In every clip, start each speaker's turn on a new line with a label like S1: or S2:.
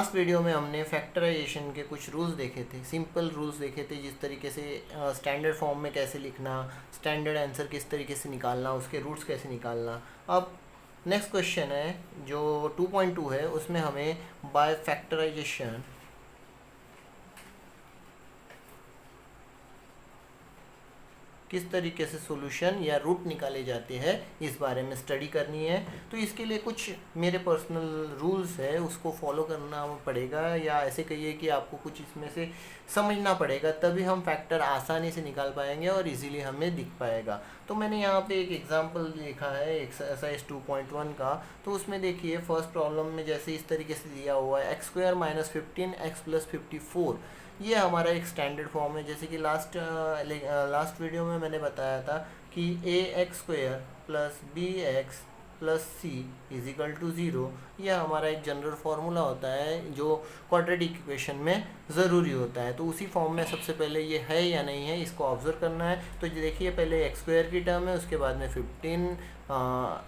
S1: Last video में हमने factorisation के कुछ रूल्स देखे थे, सिंपल रूल्स देखे थे, जिस तरीके से स्टैंडर्ड फॉर्म में कैसे लिखना, स्टैंडर्ड आंसर किस तरीके से निकालना, उसके रूट्स कैसे निकालना। अब नेक्स्ट क्वेश्चन है जो 2.2 है, उसमें हमें बाय फैक्टराइजेशन किस तरीके से सॉल्यूशन या रूट निकाले जाते हैं इस बारे में स्टडी करनी है। तो इसके लिए कुछ मेरे पर्सनल रूल्स है, उसको फॉलो करना पड़ेगा, या ऐसे कहिए कि आपको कुछ इसमें से समझना पड़ेगा, तभी हम फैक्टर आसानी से निकाल पाएंगे और इजीली हमें दिख पाएगा। तो मैंने यहाँ पे एक एग्जांपल लिखा है एक्सरसाइज 2.1 का। तो उसमें देखिए फर्स्ट प्रॉब्लम में जैसे इस तरीके से दिया हुआ है x² - 15 x + 54। ये हमारा एक स्टैंडर्ड फॉर्म है, जैसे कि लास्ट वीडियो में मैंने बताया था कि ax² + bx + c = 0। यह हमारा एक जनरल फार्मूला होता है जो क्वाड्रेटिक इक्वेशन में ज़रूरी होता है। तो उसी फॉर्म में सबसे पहले ये है या नहीं है, इसको ऑब्जर्व करना है। तो देखिए पहले x² की टर्म है, उसके बाद में 15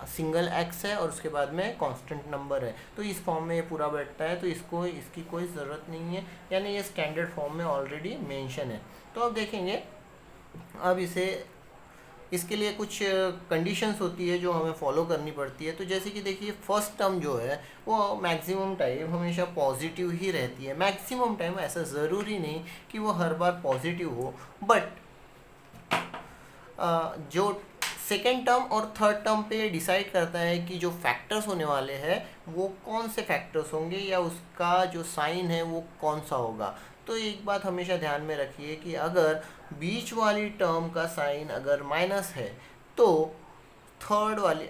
S1: सिंगल x है और उसके बाद में कांस्टेंट नंबर है। तो इस फॉर्म में ये पूरा बैठता है, तो इसकी कोई ज़रूरत नहीं है, यानी ये स्टैंडर्ड फॉर्म में ऑलरेडी मेंशन है। तो अब देखेंगे, अब इसके लिए कुछ कंडीशंस होती है जो हमें फॉलो करनी पड़ती है। तो जैसे कि देखिए फर्स्ट टर्म जो है वो मैक्सिमम टाइम हमेशा पॉजिटिव ही रहती है। मैक्सिमम टाइम, ऐसा ज़रूरी नहीं कि वो हर बार पॉजिटिव हो, बट जो सेकेंड टर्म और थर्ड टर्म पे डिसाइड करता है कि जो फैक्टर्स होने वाले हैं वो कौन से फैक्टर्स होंगे, या उसका जो साइन है वो कौन सा होगा। तो एक बात हमेशा ध्यान में रखिए कि अगर बीच वाली टर्म का साइन अगर माइनस है, तो थर्ड वाली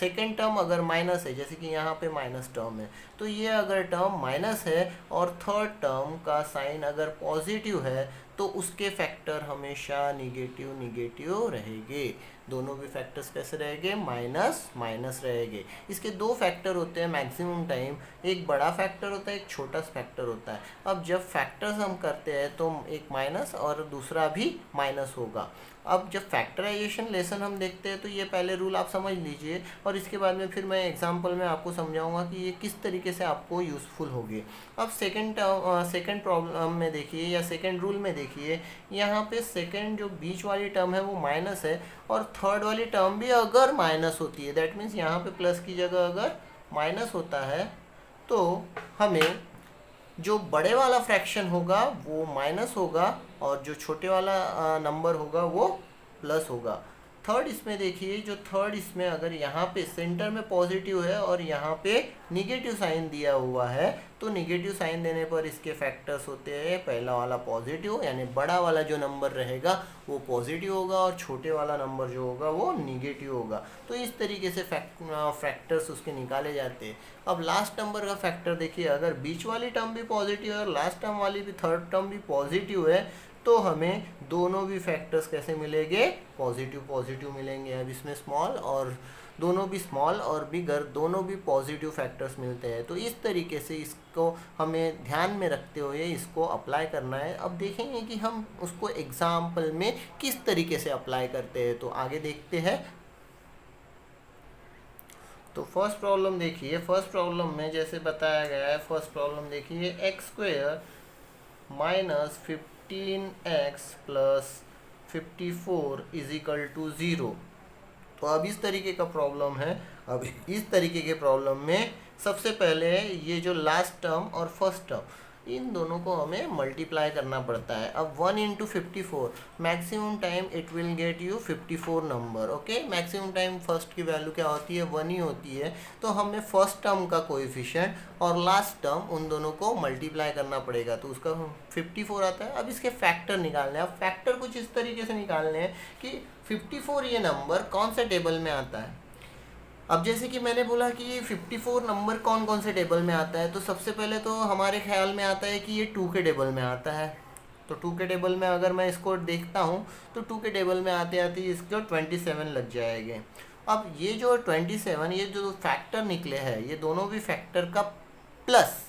S1: सेकेंड टर्म अगर माइनस है, जैसे कि यहाँ पे माइनस टर्म है, तो ये अगर टर्म माइनस है और थर्ड टर्म का साइन अगर पॉजिटिव है, तो उसके फैक्टर हमेशा निगेटिव रहेंगे। दोनों भी फैक्टर्स कैसे रहेंगे, माइनस माइनस रहेंगे। इसके दो फैक्टर होते हैं मैक्सिमम टाइम, एक बड़ा फैक्टर होता है, एक छोटा फैक्टर होता है। अब जब फैक्टर्स हम करते हैं तो एक माइनस और दूसरा भी माइनस होगा। अब जब फैक्टराइजेशन लेसन हम देखते हैं तो ये पहले रूल आप समझ लीजिए, और इसके बाद में फिर मैं एग्जांपल में आपको समझाऊंगा कि ये किस तरीके से आपको यूज़फुल होगी। अब सेकंड प्रॉब्लम में देखिए, या सेकंड रूल में देखिए, यहाँ पे सेकंड जो बीच वाली टर्म है वो माइनस है, और थर्ड वाली टर्म भी अगर माइनस होती है, दैट मीन्स यहाँ पे प्लस की जगह अगर माइनस होता है, तो हमें जो बड़े वाला फ्रैक्शन होगा वो माइनस होगा और जो छोटे वाला नंबर होगा वो प्लस होगा। थर्ड इसमें देखिए, जो थर्ड इसमें अगर यहाँ पे सेंटर में पॉजिटिव है और यहाँ पे निगेटिव साइन दिया हुआ है, तो निगेटिव साइन देने पर इसके फैक्टर्स होते हैं, पहला वाला पॉजिटिव, यानी बड़ा वाला जो नंबर रहेगा वो पॉजिटिव होगा और छोटे वाला नंबर जो होगा वो निगेटिव होगा। तो इस तरीके से फैक्टर्स उसके निकाले जाते हैं। अब लास्ट नंबर का फैक्टर देखिए, अगर बीच वाली टर्म भी पॉजिटिव है और लास्ट टर्म वाली भी, थर्ड टर्म भी पॉजिटिव है, तो हमें दोनों भी फैक्टर्स कैसे मिलेंगे, पॉजिटिव मिलेंगे। अब इसमें स्मॉल और दोनों भी स्मॉल और बिगर दोनों भी पॉजिटिव फैक्टर्स मिलते हैं। तो इस तरीके से इसको हमें ध्यान में रखते हुए इसको अप्लाई करना है। अब देखेंगे कि हम उसको एग्जाम्पल में किस तरीके से अप्लाई करते हैं, तो आगे देखते हैं। तो फर्स्ट प्रॉब्लम देखिए, फर्स्ट प्रॉब्लम में जैसे बताया गया है, फर्स्ट प्रॉब्लम देखिए, x² - 15x + 54 = 0। तो अब इस तरीके का प्रॉब्लम है। अब इस तरीके के प्रॉब्लम में सबसे पहले ये जो लास्ट टर्म और फर्स्ट टर्म, इन दोनों को हमें मल्टीप्लाई करना पड़ता है। अब 1 × 54, maximum time it will get you 54 number. Okay, maximum time first की वैल्यू क्या होती है, 1 ही होती है। तो हमें फर्स्ट टर्म का कोएफिशिएंट और लास्ट टर्म उन दोनों को मल्टीप्लाई करना पड़ेगा, तो उसका 54 आता है। अब इसके फैक्टर निकालने हैं। अब फैक्टर कुछ इस तरीके से निकालने हैं कि 54 ये नंबर कौन से टेबल में आता है। अब जैसे कि मैंने बोला कि ये 54 नंबर कौन कौन से टेबल में आता है, तो सबसे पहले तो हमारे ख्याल में आता है कि ये 2 के टेबल में आता है। तो 2 के टेबल में अगर मैं इसको देखता हूँ तो 2 के टेबल में आते आते इसको 27 लग जाएंगे। अब ये जो 27, ये जो फैक्टर निकले हैं, ये दोनों भी फैक्टर का प्लस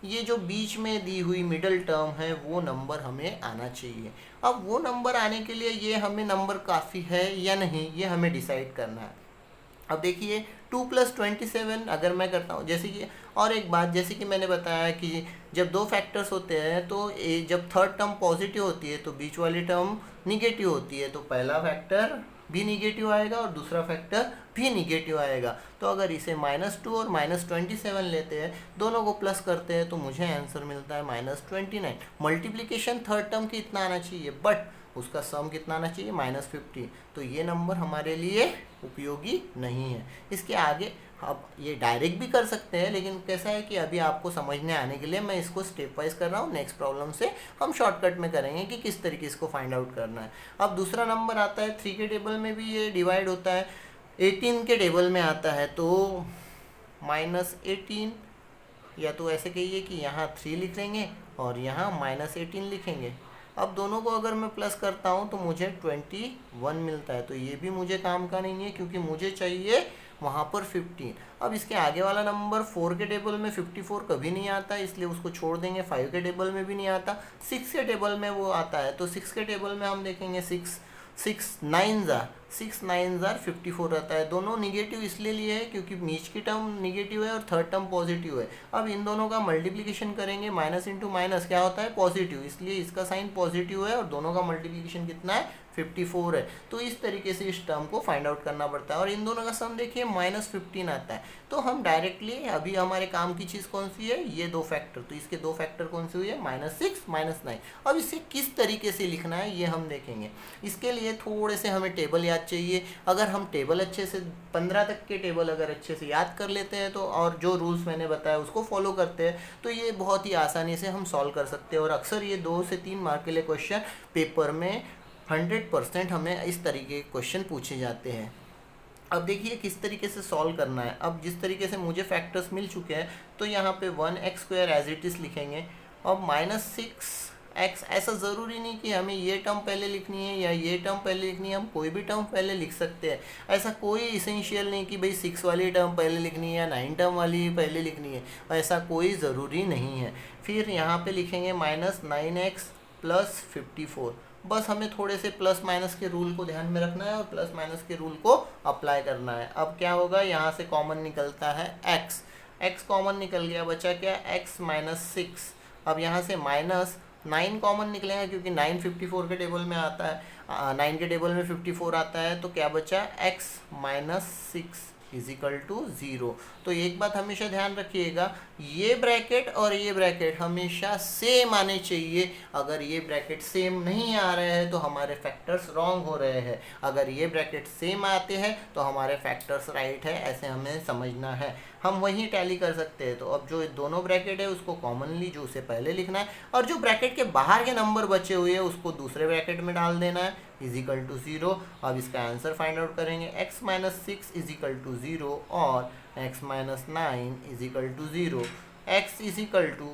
S1: ये जो बीच में दी हुई मिडल टर्म है वो नंबर हमें आना चाहिए। अब वो नंबर आने के लिए ये हमें नंबर काफ़ी है या नहीं, ये हमें डिसाइड करना है। अब देखिए 2+27 अगर मैं करता हूँ, जैसे कि और एक बात, जैसे कि मैंने बताया कि जब दो फैक्टर्स होते हैं तो जब थर्ड टर्म पॉजिटिव होती है तो बीच वाली टर्म निगेटिव होती है, तो पहला फैक्टर भी निगेटिव आएगा और दूसरा फैक्टर भी निगेटिव आएगा। तो अगर इसे -2 और -27 लेते हैं, दोनों को प्लस करते हैं, तो मुझे आंसर मिलता है -29। मल्टीप्लिकेशन थर्ड टर्म की इतना आना चाहिए, बट उसका सम कितना आना चाहिए, -50। तो ये नंबर हमारे लिए उपयोगी नहीं है। इसके आगे अब ये डायरेक्ट भी कर सकते हैं, लेकिन कैसा है कि अभी आपको समझने आने के लिए मैं इसको स्टेप वाइज कर रहा हूँ। नेक्स्ट प्रॉब्लम से हम शॉर्टकट में करेंगे कि किस तरीके इसको फाइंड आउट करना है। अब दूसरा नंबर आता है 3 के टेबल में भी ये डिवाइड होता है, 18 के टेबल में आता है, तो -18, या तो ऐसे कहिए कि यहाँ 3 लिख लेंगे और यहाँ -18 लिखेंगे। अब दोनों को अगर मैं प्लस करता हूँ तो मुझे 21 मिलता है, तो ये भी मुझे काम का नहीं है क्योंकि मुझे चाहिए वहाँ पर 15। अब इसके आगे वाला नंबर 4 के टेबल में 54 कभी नहीं आता, इसलिए उसको छोड़ देंगे। 5 के टेबल में भी नहीं आता, 6 के टेबल में वो आता है, तो 6 के टेबल में हम देखेंगे 6 9 जार 54 रहता है। दोनों निगेटिव इसलिए लिए है क्योंकि बीच की टर्म निगेटिव है और थर्ड टर्म पॉजिटिव है। अब इन दोनों का मल्टीप्लिकेशन करेंगे, माइनस इंटू माइनस क्या होता है, पॉजिटिव, इसलिए इसका साइन पॉजिटिव है और दोनों का मल्टीप्लिकेशन कितना है, 54 है। तो इस तरीके से इस टर्म को फाइंड आउट करना पड़ता है। और इन दोनों का सम देखिए -15 आता है, तो हम डायरेक्टली अभी हमारे काम की चीज़ कौन सी है, ये दो फैक्टर, तो इसके दो फैक्टर कौन से हुए, -6 -9। अब इसे किस तरीके से लिखना है ये हम देखेंगे। इसके लिए थोड़े से हमें टेबल याद चाहिए। अगर हम टेबल अच्छे से 15 तक के टेबल अगर अच्छे से याद कर लेते हैं तो, और जो रूल्स मैंने बताया उसको फॉलो करते हैं, तो ये बहुत ही आसानी से हम सॉल्व कर सकते हैं। और अक्सर ये 2 से 3 मार्क के लिए क्वेश्चन पेपर में 100% हमें इस तरीके के क्वेश्चन पूछे जाते हैं। अब देखिए किस तरीके से सॉल्व करना है। अब जिस तरीके से मुझे फैक्टर्स मिल चुके हैं, तो यहाँ पे 1x² एज इट इज़ लिखेंगे। अब -6x, ऐसा ज़रूरी नहीं कि हमें ये टर्म पहले लिखनी है या ये टर्म पहले लिखनी है, हम कोई भी टर्म पहले लिख सकते हैं। ऐसा कोई इसेंशियल नहीं कि भाई 6 वाली टर्म पहले लिखनी है या 9 टर्म वाली पहले लिखनी है, ऐसा कोई ज़रूरी नहीं है। फिर यहाँ पे लिखेंगे -9x + 54। बस हमें थोड़े से प्लस माइनस के रूल को ध्यान में रखना है और प्लस माइनस के रूल को अप्लाई करना है। अब क्या होगा, यहाँ से कॉमन निकलता है x कॉमन निकल गया, बचा क्या, x - 6। अब यहाँ से -9 कॉमन निकलेगा क्योंकि 9 54 के टेबल में आता है, 9 के टेबल में 54 आता है, तो क्या बचा, x - 6 = 0। तो एक बात हमेशा ध्यान रखिएगा, ये ब्रैकेट और ये ब्रैकेट हमेशा सेम आने चाहिए। अगर ये ब्रैकेट सेम नहीं आ रहे हैं तो हमारे फैक्टर्स रॉन्ग हो रहे हैं, अगर ये ब्रैकेट सेम आते हैं तो हमारे फैक्टर्स राइट है, ऐसे हमें समझना है। हम वही टैली कर सकते हैं। तो अब जो दोनों ब्रैकेट है उसको कॉमनली जो उसे पहले लिखना है, और जो ब्रैकेट के बाहर के नंबर बचे हुए हैं उसको दूसरे ब्रैकेट में डाल देना है, = 0। अब इसका आंसर फाइंड आउट करेंगे, x - 6 = 0 और x - 9 = 0। x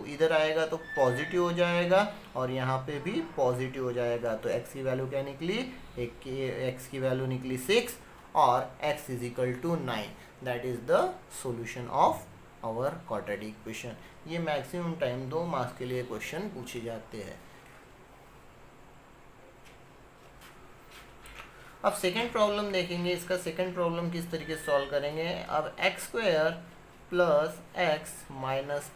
S1: इधर आएगा तो पॉजिटिव हो जाएगा और यहाँ पे भी पॉजिटिव हो जाएगा, तो x की वैल्यू क्या निकली, x की वैल्यू निकली 6 और x = 9। That is the solution of our quadratic equation. ये मैक्सिमम टाइम 2 मार्क्स के लिए क्वेश्चन पूछे जाते हैं। अब सेकंड प्रॉब्लम देखेंगे, इसका सेकंड प्रॉब्लम किस तरीके से सॉल्व करेंगे। अब x² + x - 20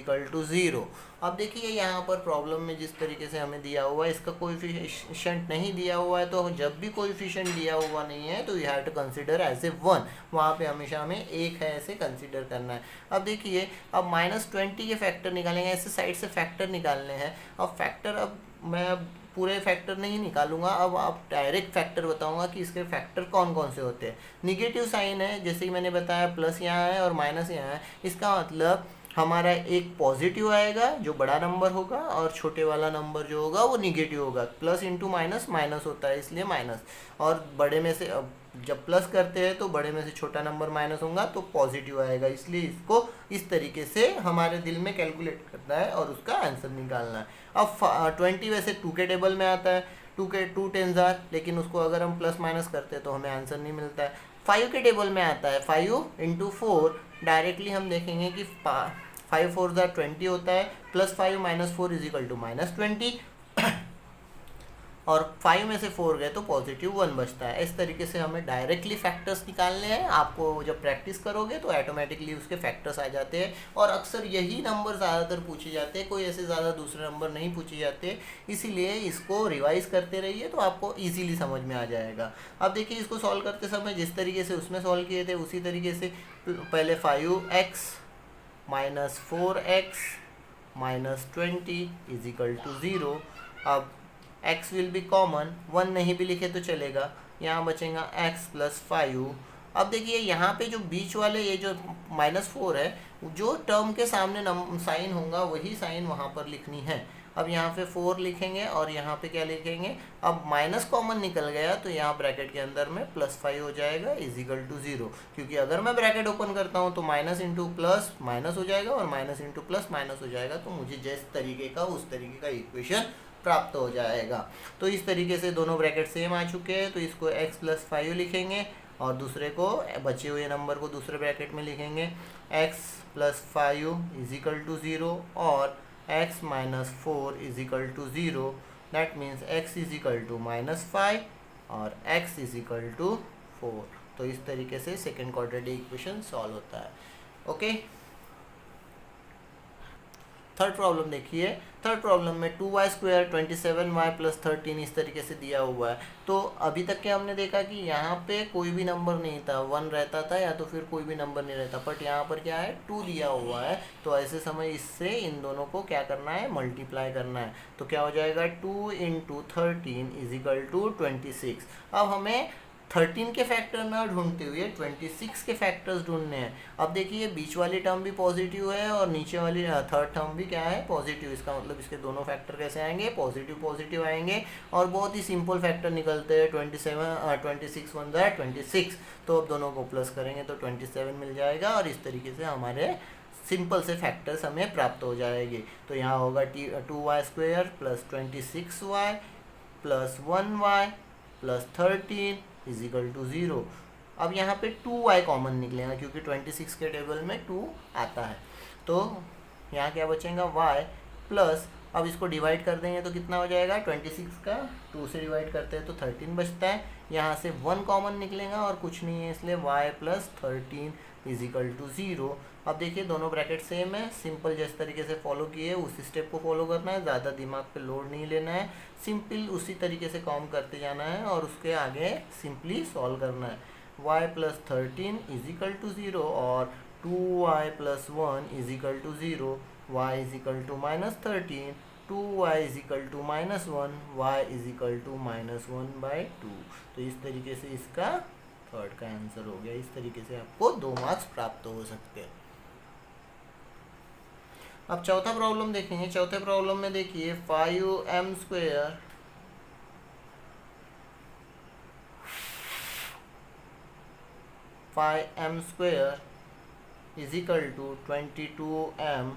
S1: = 0। अब देखिए यहाँ पर प्रॉब्लम में जिस तरीके से हमें दिया हुआ है, इसका कोएफिशिएंट नहीं दिया हुआ है, तो जब भी कोएफिशिएंट दिया हुआ नहीं है तो you have to consider as a 1, वहाँ पे हमेशा हमें 1 है ऐसे कंसिडर करना है। अब देखिए, अब -20 के फैक्टर निकालेंगे, ऐसे साइड से फैक्टर निकालने हैं। अब फैक्टर, अब मैं पूरे फैक्टर नहीं निकालूंगा, अब आप डायरेक्ट फैक्टर बताऊंगा कि इसके फैक्टर कौन कौन से होते हैं। निगेटिव साइन है, जैसे कि मैंने बताया, प्लस यहाँ है और माइनस यहाँ है, इसका मतलब हमारा एक पॉजिटिव आएगा जो बड़ा नंबर होगा और छोटे वाला नंबर जो होगा वो निगेटिव होगा। प्लस इंटू माइनस माइनस होता है, इसलिए माइनस, और बड़े में से जब प्लस करते हैं तो बड़े में से छोटा नंबर माइनस होगा तो पॉजिटिव आएगा, इसलिए इसको इस तरीके से हमारे दिल में कैलकुलेट करना है और उसका आंसर निकालना है। अब 20 वैसे 2 के टेबल में आता है, 2 10 जार, लेकिन उसको अगर हम प्लस माइनस करते हैं तो हमें आंसर नहीं मिलता है। 5 के टेबल में आता है, 5 × 4, डायरेक्टली हम देखेंगे कि 5 4 जार 20 होता है, +5 - 4 = -20। और 5 में से 4 गए तो +1 बचता है। इस तरीके से हमें डायरेक्टली फैक्टर्स निकालने हैं। आपको जब प्रैक्टिस करोगे तो ऑटोमेटिकली उसके फैक्टर्स आ जाते हैं, और अक्सर यही नंबर ज़्यादातर पूछे जाते हैं, कोई ऐसे ज़्यादा दूसरे नंबर नहीं पूछे जाते। इसीलिए इसको रिवाइज करते रहिए तो आपको ईजिली समझ में आ जाएगा। अब देखिए, इसको सॉल्व करते समय जिस तरीके से उसमें सॉल्व किए थे उसी तरीके से पहले 5x minus 4x minus 20 is equal to 0। अब x विल बी कॉमन, 1 नहीं भी लिखे तो चलेगा, यहाँ बचेगा x प्लस 5। अब देखिए यहाँ पे जो बीच वाले ये जो -4 है, जो टर्म के सामने साइन होगा वही साइन वहाँ पर लिखनी है। अब यहाँ पे 4 लिखेंगे और यहाँ पे क्या लिखेंगे, अब माइनस कॉमन निकल गया तो यहाँ ब्रैकेट के अंदर में +5 हो जाएगा इज इक्वल टू 0। क्योंकि अगर मैं ब्रैकेट ओपन करता हूँ तो माइनस इंटू प्लस माइनस हो जाएगा और माइनस इंटू प्लस माइनस हो जाएगा, तो मुझे जिस तरीके का उस तरीके का इक्वेशन प्राप्त हो जाएगा। तो इस तरीके से दोनों ब्रैकेट सेम आ चुके हैं, तो इसको x प्लस 5 लिखेंगे और दूसरे को, बचे हुए नंबर को दूसरे ब्रैकेट में लिखेंगे x plus 5 is equal to 0 और x minus 4 is equal to 0। That means x is equal to -5 और x इज इक्वल टू 4। तो इस तरीके से सेकेंड क्वाड्रेटिक इक्वेशन सॉल्व होता है। ओके, थर्ड प्रॉब्लम देखिए। थर्ड प्रॉब्लम में 2y² 27y प्लस 13 इस तरीके से दिया हुआ है। तो अभी तक के हमने देखा कि यहाँ पे कोई भी नंबर नहीं था, 1 रहता था या तो फिर कोई भी नंबर नहीं रहता, बट यहाँ पर क्या है, 2 दिया हुआ है। तो ऐसे समय इससे इन दोनों को क्या करना है, मल्टीप्लाई करना है। तो क्या हो जाएगा, 2 × 13 इज इक्वल टू 26। अब हमें 13 के फैक्टर ना ढूंढते हुए 26 के फैक्टर्स ढूंढने हैं। अब देखिए, बीच वाली टर्म भी पॉजिटिव है और नीचे वाली थर्ड टर्म भी क्या है, पॉजिटिव। इसका मतलब इसके दोनों फैक्टर कैसे आएंगे, पॉजिटिव पॉजिटिव आएंगे। और बहुत ही सिंपल फैक्टर निकलते हैं, 26 1 × 26। तो अब दोनों को प्लस करेंगे तो 27 मिल जाएगा और इस तरीके से हमारे सिंपल से फैक्टर्स हमें प्राप्त हो जाएंगे। तो यहाँ होगा 2y² plus 26y plus 1y plus 13 is equal to 0। अब यहाँ पे 2y कॉमन निकलेगा क्योंकि 26 के टेबल में 2 आता है। तो यहाँ क्या बचेगा, y प्लस, अब इसको डिवाइड कर देंगे तो कितना हो जाएगा, 26 का 2 से डिवाइड करते हैं तो 13 बचता है। यहाँ से 1 कॉमन निकलेगा और कुछ नहीं है, इसलिए y plus 13 is equal to 0। अब देखिए, दोनों ब्रैकेट सेम है। सिंपल जिस तरीके से फॉलो किए उसी स्टेप को फॉलो करना है, ज़्यादा दिमाग पे लोड नहीं लेना है, सिंपल उसी तरीके से काम करते जाना है और उसके आगे सिंपली सॉल्व करना है। y plus 13 is equal to 0 और 2y plus 1 is equal to 0, y is equal to -13, 2y is equal to -1, y is equal to -1/2। तो इस तरीके से इसका थर्ड का आंसर हो गया। इस तरीके से आपको 2 मार्क्स प्राप्त हो सकते हैं। अब चौथा प्रॉब्लम देखेंगे। चौथे प्रॉब्लम में देखिए 5m² 5m² is equal to 22m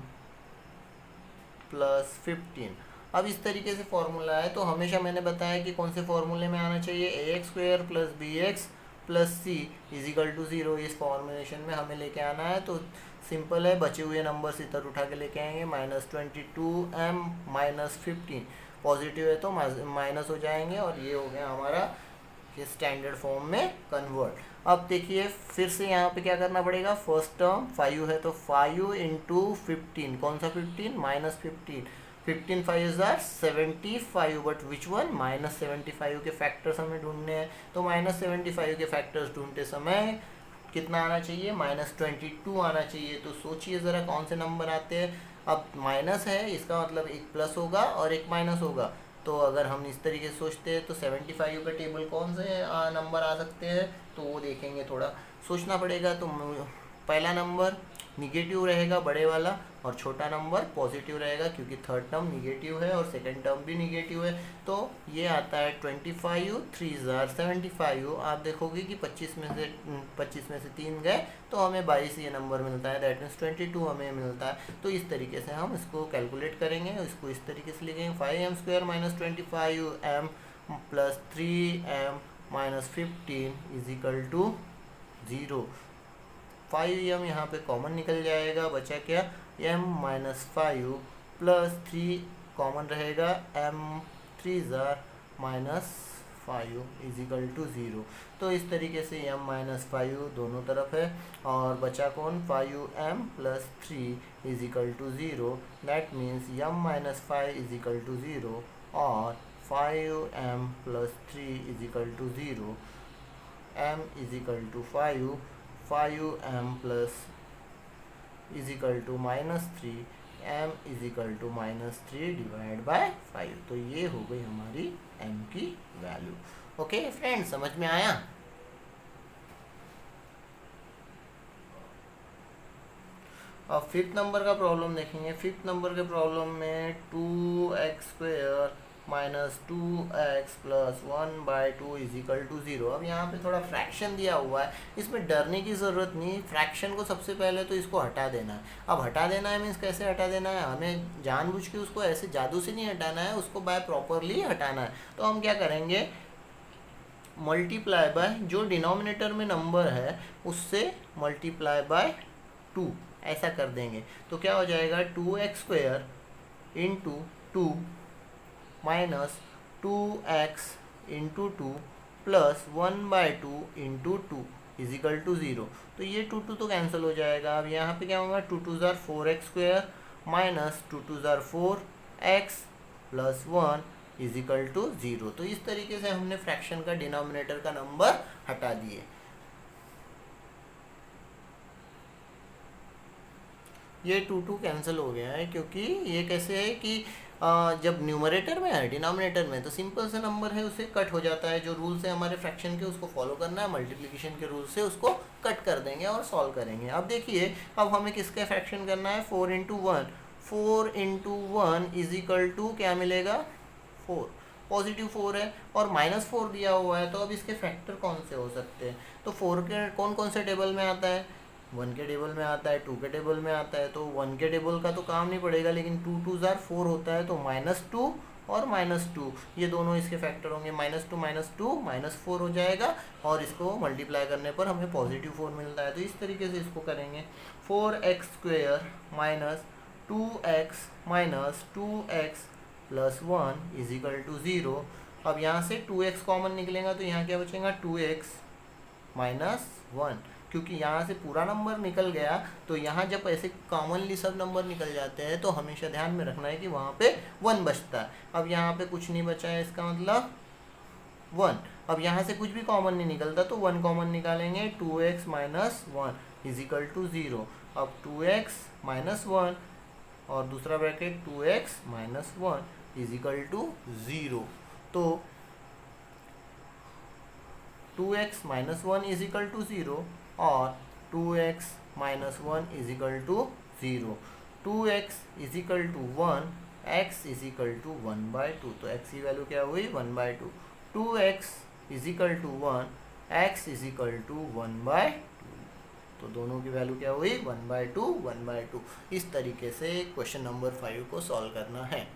S1: plus 15। अब इस तरीके से फॉर्मूला है, तो हमेशा मैंने बताया कि कौन से फॉर्मूले में आना चाहिए, ax² plus bx plus c is equal to 0। इस फॉर्मुलेशन में हमें लेके आना है। तो सिंपल है, बचे हुए नंबर्स इधर उठा के लेके आएंगे, -22m माइनस 15, पॉजिटिव है तो माइनस हो जाएंगे और ये हो गया हमारा ये स्टैंडर्ड फॉर्म में कन्वर्ट। अब देखिए, फिर से यहाँ पे क्या करना पड़ेगा, फर्स्ट टर्म 5 है तो 5 × 15, कौन सा 15, -15, 15 5 = 75, बट विच वन, -75 के फैक्टर्स हमें ढूंढने हैं। तो -75 के फैक्टर्स ढूंढते समय कितना आना चाहिए, -22 आना चाहिए। तो सोचिए ज़रा कौन से नंबर आते हैं। अब माइनस है, इसका मतलब एक प्लस होगा और एक माइनस होगा। तो अगर हम इस तरीके से सोचते हैं तो 75 का टेबल कौन से नंबर आ सकते हैं, तो वो देखेंगे, थोड़ा सोचना पड़ेगा। तो पहला नंबर निगेटिव रहेगा बड़े वाला और छोटा नंबर पॉजिटिव रहेगा क्योंकि थर्ड टर्म निगेटिव है और सेकंड टर्म भी निगेटिव है। तो ये आता है 25, 3 = 75। आप देखोगे कि 25 में से 3 गए तो हमें 22 ये नंबर मिलता है, दैट मीन्स 22 हमें मिलता है। तो इस तरीके से हम इसको कैलकुलेट करेंगे, इसको इस तरीके से लिखेंगे 5m² minus 25m plus 3m minus 15 is equal to 0। 5m यहाँ पे कॉमन निकल जाएगा, बचा क्या, m - 5 प्लस 3 कॉमन रहेगा, m 3 = -5 इज इक्वल टू 0। तो इस तरीके से m-5 दोनों तरफ है, और बचा कौन, 5m+3 is equal to 0। That means m-5 is equal to 0 और 5m+3 is equal to 0। m is equal to 5, 5m plus is equal to -3, m is equal to -3 divide by 5। तो ये हो गई हमारी m की वैल्यू। ओके फ्रेंड्स, समझ में आया? अब फिफ्थ नंबर का प्रॉब्लम देखेंगे। फिफ्थ नंबर के प्रॉब्लम में 2x² -2x + 1/2 is equal to 0। अब यहाँ पे थोड़ा फ्रैक्शन दिया हुआ है, इसमें डरने की ज़रूरत नहीं। फ्रैक्शन को सबसे पहले तो इसको हटा देना है। अब हटा देना है मीन्स कैसे हटा देना है, हमें जानबूझ के उसको ऐसे जादू से नहीं हटाना है, उसको बाय प्रॉपरली हटाना है। तो हम क्या करेंगे, मल्टीप्लाई बाय जो डिनोमिनेटर में नंबर है उससे मल्टीप्लाई बाय 2 ऐसा कर देंगे। तो क्या हो जाएगा, 2x² into 2 minus 2x into 2 plus 1/2 into 2 is equal to 0। तो ये 2 तो कैंसिल हो जाएगा। अब यहाँ पे क्या होगा, 2 2 ज़ार 4x² माइनस 2 2 ज़ार 4x plus 1 is equal to 0। तो इस तरीके से हमने फ्रैक्शन का डिनोमिनेटर का नंबर हटा दिए। ये 2 कैंसिल हो गया है, क्योंकि ये कैसे है कि जब न्यूमरेटर में है डिनोमिनेटर में तो सिंपल से नंबर है उसे कट हो जाता है। जो रूल्स है हमारे फ्रैक्शन के उसको फॉलो करना है, मल्टीप्लिकेशन के रूल से उसको कट कर देंगे और सॉल्व करेंगे। अब देखिए, अब हमें किसका फ्रैक्शन करना है, 4 × 1। 4 × 1 इज इक्वल टू क्या मिलेगा, 4। पॉजिटिव 4 है और -4 दिया हुआ है, तो अब इसके फैक्टर कौन से हो सकते हैं। तो 4 के कौन कौन से टेबल में आता है, 1 के टेबल में आता है, 2 के टेबल में आता है। तो 1 के टेबल का तो काम नहीं पड़ेगा, लेकिन 2 2 ज़ार 4 होता है, तो -2 और -2 ये दोनों इसके फैक्टर होंगे। -2 -2 -4 हो जाएगा, और इसको मल्टीप्लाई करने पर हमें पॉजिटिव 4 मिलता है। तो इस तरीके से इसको करेंगे। 4x² -2x -2x plus 1 is equal to 0। अब यहाँ से 2x कॉमन निकलेगा, तो यहाँ क्या बचेगा, 2x -1। क्योंकि यहाँ से पूरा नंबर निकल गया, तो यहाँ जब ऐसे कॉमनली सब नंबर निकल जाते हैं तो हमेशा ध्यान में रखना है कि वहाँ पे 1 बचता है। अब यहाँ पे कुछ नहीं बचा है, इसका मतलब 1। अब यहाँ से कुछ भी कॉमन नहीं निकलता, तो 1 कॉमन निकालेंगे, 2x -1 इज इक्वल टू 0। अब 2x -1 और दूसरा bracket 2x -1 is equal to 0। तो 2x -1 इज इक्वल टू 0 और 2x -1 is equal to 0। 2x is equal to 1, x is equal to 1/2। तो x की वैल्यू क्या हुई, 1/2। 2x is equal to 1, x is equal to 1/2। तो दोनों की value क्या हुई, 1/2 1/2। इस तरीके से क्वेश्चन नंबर 5 को सॉल्व करना है।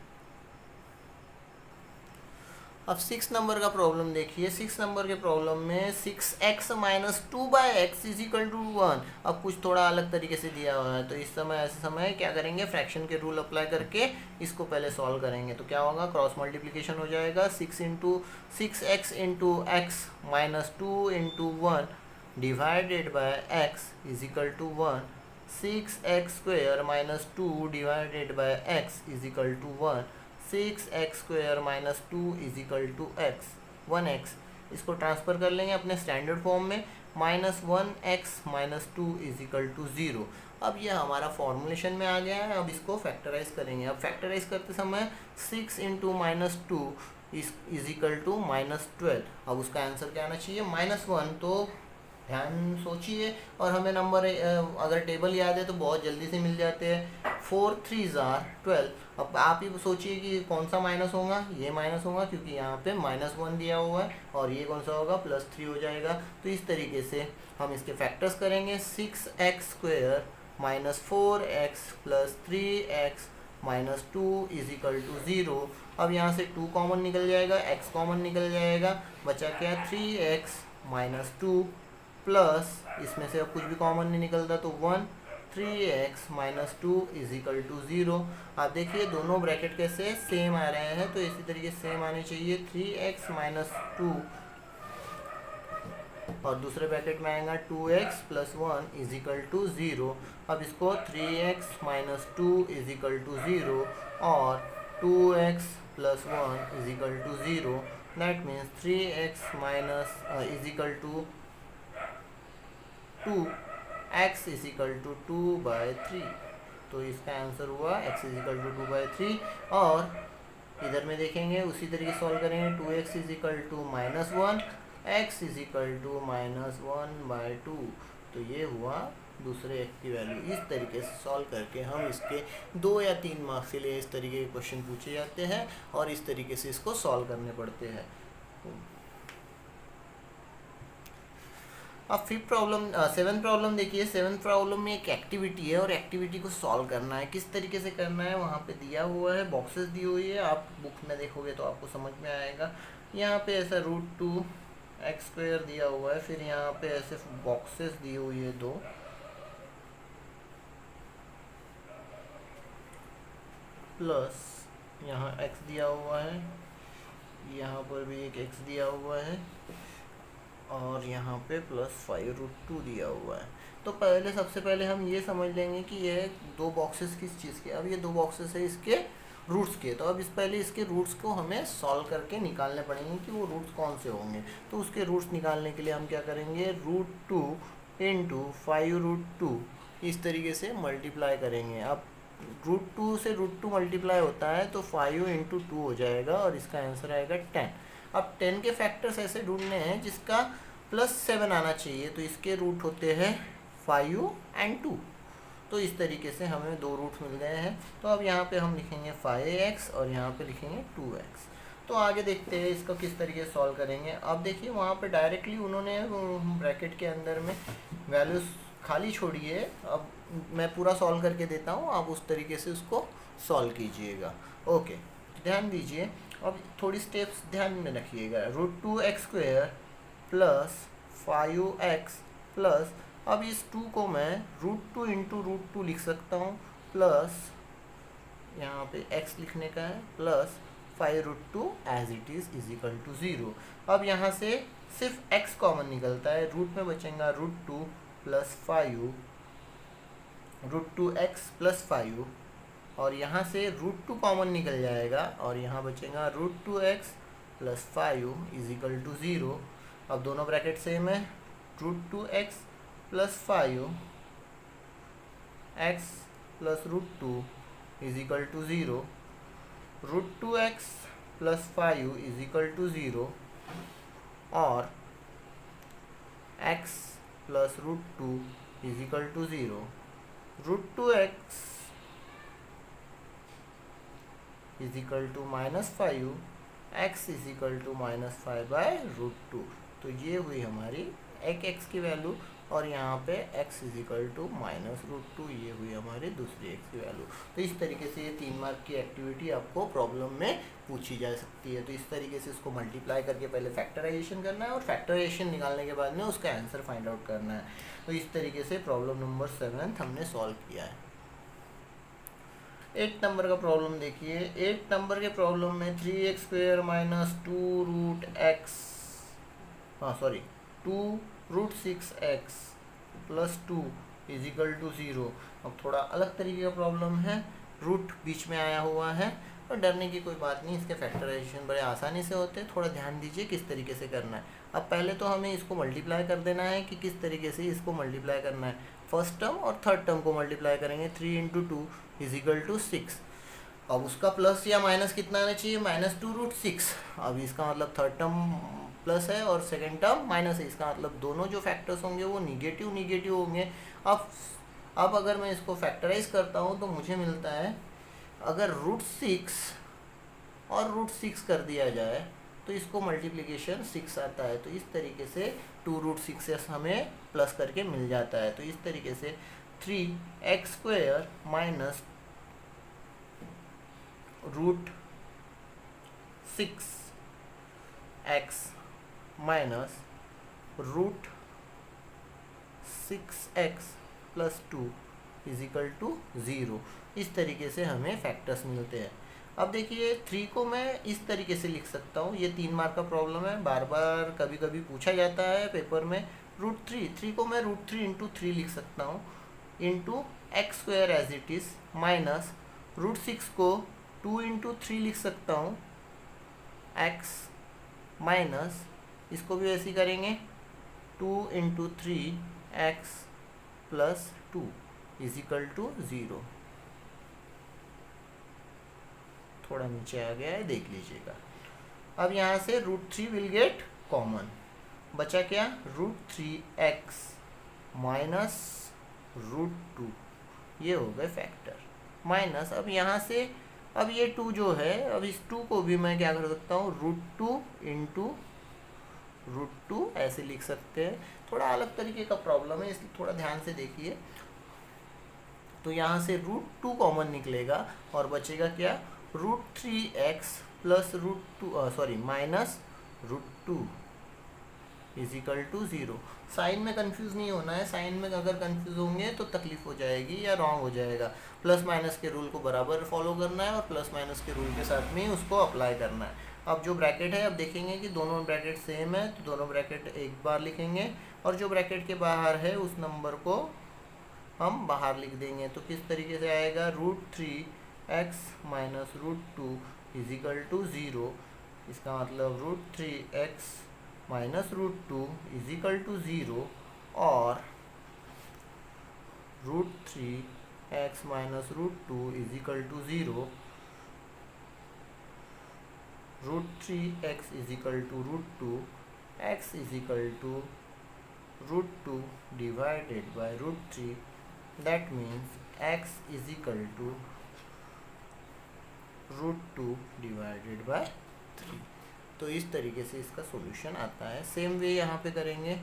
S1: अब 6 नंबर का प्रॉब्लम देखिए। 6 नंबर के प्रॉब्लम में 6x - 2/x is equal to 1। अब कुछ थोड़ा अलग तरीके से दिया हुआ है, तो इस समय ऐसे समय क्या करेंगे, फ्रैक्शन के रूल अप्लाई करके इसको पहले सॉल्व करेंगे। तो क्या होगा, क्रॉस मल्टीप्लिकेशन हो जाएगा। 6x × x -2 × 1 divided by x is equal to 1। 6x² -2 divided by x is equal to 1। 6x² -2 is equal to x, 1x। इसको ट्रांसफ़र कर लेंगे अपने स्टैंडर्ड फॉर्म में, -1x -2 इज इक्वल टू 0। अब ये हमारा फॉर्मुलेशन में आ गया है। अब इसको फैक्टराइज करेंगे। अब फैक्टराइज करते समय 6 × -2 इज इक्वल टू -12। अब उसका आंसर क्या आना चाहिए, -1। तो ध्यान सोचिए, और हमें नंबर अगर टेबल याद है तो बहुत जल्दी से मिल जाते हैं। 4 3 ज़ार 12। अब आप ही सोचिए कि कौन सा माइनस होगा, ये माइनस होगा क्योंकि यहाँ पे -1 दिया हुआ है, और ये कौन सा होगा, +3 हो जाएगा। तो इस तरीके से हम इसके फैक्टर्स करेंगे। 6x² -4x + 3x -2 is equal to 0। अब यहाँ से 2 कॉमन निकल जाएगा, x कॉमन निकल जाएगा, बचा क्या, 3x -2 प्लस, इसमें से अब कुछ भी कॉमन नहीं निकलता तो 1, 3x minus 2 is equal to 0। आप देखिए दोनों ब्रैकेट कैसे सेम आ रहे हैं, तो इसी तरीके से सेम आने चाहिए। 3x माइनस 2 और दूसरे ब्रैकेट में आएगा 2x plus 1 is equal to 0। अब इसको 3x minus 2 is equal to 0 और 2x plus 1 is equal to 0। That means 3x minus is equal to 2x is equal to 2/3। तो इसका आंसर हुआ x इज इक्वल टू 2/3। और इधर में देखेंगे उसी तरीके सॉल्व करेंगे। 2x is equal to minus 1, x is equal to minus 1/2। तो ये हुआ दूसरे x की वैल्यू। इस तरीके से सॉल्व करके हम इसके 2 या 3 मार्क्स के लिए इस तरीके के क्वेश्चन पूछे जाते हैं और इस तरीके से इसको सॉल्व करने पड़ते हैं। अब सेवन प्रॉब्लम देखिए। सेवन प्रॉब्लम में एक एक्टिविटी है और एक्टिविटी को सॉल्व करना है। किस तरीके से करना है वहाँ पे दिया हुआ है, बॉक्सेस दी हुई है। आप बुक में देखोगे तो आपको समझ में आएगा। यहाँ पे ऐसा √2x² दिया हुआ है, फिर यहाँ पे ऐसे बॉक्सेस दी हुई है 2, प्लस यहाँ x दिया हुआ है, यहाँ पर भी एक x दिया हुआ है और यहाँ पे प्लस 5√2 दिया हुआ है। तो सबसे पहले हम ये समझ लेंगे कि ये 2 बॉक्सेस किस चीज़ के। अब ये 2 बॉक्सेस है इसके रूट्स के। तो अब पहले इसके रूट्स को हमें सॉल्व करके निकालने पड़ेंगे कि वो रूट्स कौन से होंगे। तो उसके रूट्स निकालने के लिए हम क्या करेंगे, √2 इंटू 5√2 इस तरीके से मल्टीप्लाई करेंगे। अब √2 से √2 मल्टीप्लाई होता है तो 5 इंटू 2 हो जाएगा और इसका आंसर आएगा 10। अब 10 के फैक्टर्स ऐसे ढूंढने हैं जिसका +7 आना चाहिए। तो इसके रूट होते हैं 5 और 2। तो इस तरीके से हमें 2 रूट मिल गए हैं। तो अब यहाँ पे हम लिखेंगे 5x और यहाँ पे लिखेंगे 2x। तो आगे देखते हैं इसको किस तरीके से सॉल्व करेंगे। अब देखिए वहाँ पे डायरेक्टली उन्होंने ब्रैकेट के अंदर में वैल्यूज खाली छोड़ी है। अब मैं पूरा सॉल्व करके देता हूँ, आप उस तरीके से उसको सॉल्व कीजिएगा। ओके, ध्यान दीजिए। अब थोड़ी स्टेप्स ध्यान में रखिएगा। √2x² प्लस 5x प्लस, अब इस 2 को मैं √2 इंटू √2 लिख सकता हूँ, प्लस यहाँ पे x लिखने का है, plus 5√2 as it is equal to 0। अब यहाँ से सिर्फ x कॉमन निकलता है, रूट में बचेगा √2 प्लस 5, √2x प्लस 5 और यहाँ से √2 कॉमन निकल जाएगा और यहाँ बचेगा √2x plus 5 is equal to 0। अब दोनों ब्रैकेट सेम है। √2x plus 5 x plus √2 is equal to 0। √2x plus 5 is equal to 0 और x plus √2 is equal to 0। √2x is equal to -5, x is equal to -5/√2। तो ये हुई हमारी एक x की वैल्यू और यहाँ पे x इज इक्वल टू -√2, ये हुई हमारी दूसरी x की वैल्यू। तो इस तरीके से ये 3 मार्क की एक्टिविटी आपको प्रॉब्लम में पूछी जा सकती है। तो इस तरीके से इसको मल्टीप्लाई करके पहले फैक्टराइजेशन करना है और फैक्टराइजेशन निकालने के बाद में उसका आंसर फाइंड आउट करना है। तो इस तरीके से प्रॉब्लम नंबर 7 हमने सॉल्व किया है। 8 नंबर का प्रॉब्लम देखिए। 8 नंबर के प्रॉब्लम में 3x² minus 2√6x plus 2 is equal to 0। अब थोड़ा अलग तरीके का प्रॉब्लम है, रूट बीच में आया हुआ है और डरने की कोई बात नहीं, इसके फैक्टराइजेशन बड़े आसानी से होते हैं। थोड़ा ध्यान दीजिए किस तरीके से करना है। अब पहले तो हमें इसको मल्टीप्लाई कर देना है कि किस तरीके से इसको मल्टीप्लाई करना है। फर्स्ट टर्म और थर्ड टर्म को मल्टीप्लाई करेंगे। 3 इंटू 2 इज इक्वल टू 6। अब उसका प्लस या माइनस कितना आना चाहिए, -2√6। अब इसका मतलब थर्ड टर्म प्लस है और सेकेंड टर्म माइनस है। इसका मतलब दोनों जो फैक्टर्स होंगे वो निगेटिव होंगे। अब अगर मैं इसको फैक्टराइज करता हूँ तो मुझे मिलता है, अगर √6 और √6 कर दिया जाए तो इसको मल्टीप्लिकेशन 6 आता है। तो इस तरीके से 2√6 हमें प्लस करके मिल जाता है। तो इस तरीके से 3x² minus √6x minus √6x plus 2 is equal to 0। इस तरीके से हमें फैक्टर्स मिलते हैं। अब देखिए 3 को मैं इस तरीके से लिख सकता हूँ, ये 3 मार्क का प्रॉब्लम है, बार बार कभी कभी पूछा जाता है पेपर में। √3 को मैं √3 इंटू 3 लिख सकता हूँ into x square as it is minus √6 को 2 इंटू 3 लिख सकता हूँ एक्स माइनस इसको भी ऐसे ही करेंगे 2 into 3 x plus 2 is equal to 0। थोड़ा नीचे आ गया है, देख लीजिएगा। अब यहाँ से √3 विल गेट कॉमन, बचा क्या √3x माइनस √2, ये हो गए फैक्टर माइनस। अब यहाँ से अब ये 2 जो है, अब इस 2 को भी मैं क्या कर सकता हूँ √2 इंटू √2 ऐसे लिख सकते हैं। थोड़ा अलग तरीके का प्रॉब्लम है, इसलिए थोड़ा ध्यान से देखिए। तो यहाँ से √2 कॉमन निकलेगा और बचेगा क्या √3x plus minus √2 is equal to 0। Sign में कंफ्यूज नहीं होना है, साइन में अगर कंफ्यूज होंगे तो तकलीफ हो जाएगी या रॉन्ग हो जाएगा। प्लस माइनस के रूल को बराबर फॉलो करना है और प्लस माइनस के रूल के साथ में ही उसको अप्लाई करना है। अब जो ब्रैकेट है, अब देखेंगे कि दोनों ब्रैकेट सेम है तो दोनों ब्रैकेट एक बार लिखेंगे और जो ब्रैकेट के बाहर है उस नंबर को हम बाहर लिख देंगे। तो किस तरीके से आएगा √3x minus √2 is equal to 0। इसका मतलब √3x minus √2 is equal to 0 और √3x minus √2 is equal to 0। √3x is equal to √2, x is equal to √2 divided by √3, that means x is equal to √2 divided by 3। तो इस तरीके से इसका solution आता है। सेम वे यहाँ पे करेंगे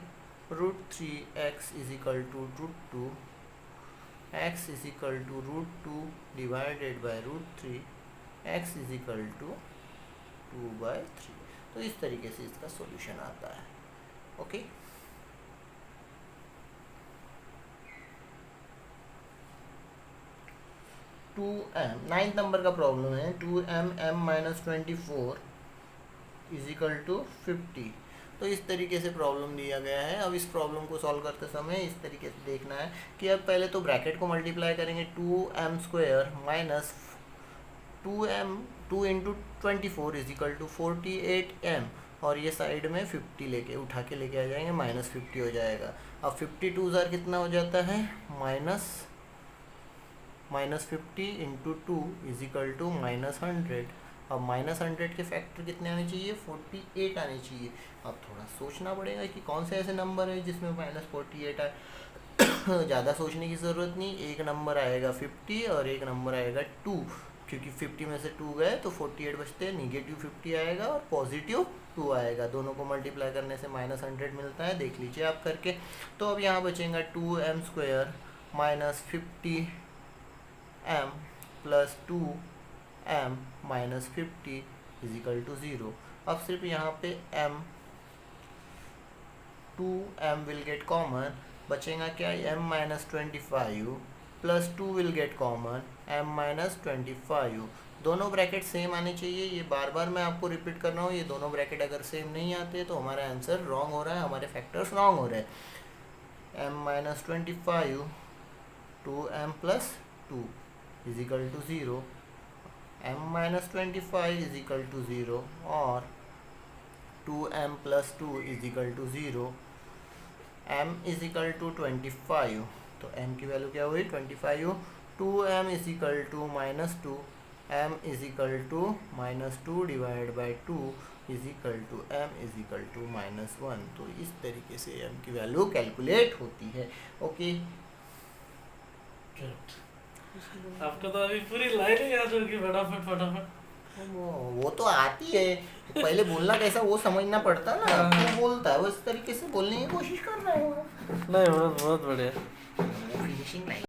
S1: √3x is equal to √2, x is equal to √2 divided by √3, x is equal to 2/3। तो इस तरीके से इसका सॉल्यूशन आता है। Okay, two M 9th number का प्रॉब्लम है। 2m minus 24 is equal to 50। तो इस तरीके से प्रॉब्लम दिया गया है। अब इस प्रॉब्लम को सॉल्व करते समय इस तरीके से देखना है कि अब पहले तो ब्रैकेट को मल्टीप्लाई करेंगे 2m² minus 2 into 24 is equal to 48m और ये साइड में 50 लेके उठा के लेके आ जाएंगे, माइनस 50 हो जाएगा। अब 52 ज़ार कितना हो जाता है minus 50 into 2 is equal to -100। अब -100 के फैक्टर कितने आने चाहिए 48 आने चाहिए। अब थोड़ा सोचना पड़ेगा कि कौन से ऐसे नंबर है जिसमें -48 आए। ज़्यादा सोचने की ज़रूरत नहीं, एक नंबर आएगा 50 और एक नंबर आएगा 2, क्योंकि 50 में से 2 गए तो 48 बचते हैं, निगेटिव 50 आएगा और पॉजिटिव 2 आएगा। दोनों को मल्टीप्लाई करने से -100 मिलता है, देख लीजिए आप करके। तो अब यहाँ बचेगा 2m² minus 50m plus 2m minus 50 is equal to 0। अब सिर्फ यहाँ पे m 2m will get common, बचेगा क्या m minus 25 plus 2 will get common m minus 25। दोनों ब्रैकेट सेम आने चाहिए, ये बार बार मैं आपको रिपीट कर रहा हूँ। ये दोनों ब्रैकेट अगर सेम नहीं आते तो हमारा आंसर रॉन्ग हो रहा है, हमारे फैक्टर्स रॉन्ग हो रहे हैं। m minus 25 2m plus 2 is equal to 0, m minus 25 is equal to 0 और 2m plus 2 is equal to 0। m is equal to 25, तो m की वैल्यू क्या हुई 25। 2m is equal to -2, m is equal to -2 divide by 2 is equal to m is equal to -1। तो इस तरीके से m की वैल्यू कैलकुलेट होती है। ओके,
S2: आपको तो अभी पूरी लाइन ही याद होगी फटाफट फटाफट।
S1: वो तो आती है, पहले बोलना कैसा वो समझना पड़ता ना, वो बोलता है वो इस तरीके से बोलने की कोशिश कर रहा है।
S2: नहीं, बहुत बहुत बढ़िया
S1: फिनिशिंग नहीं।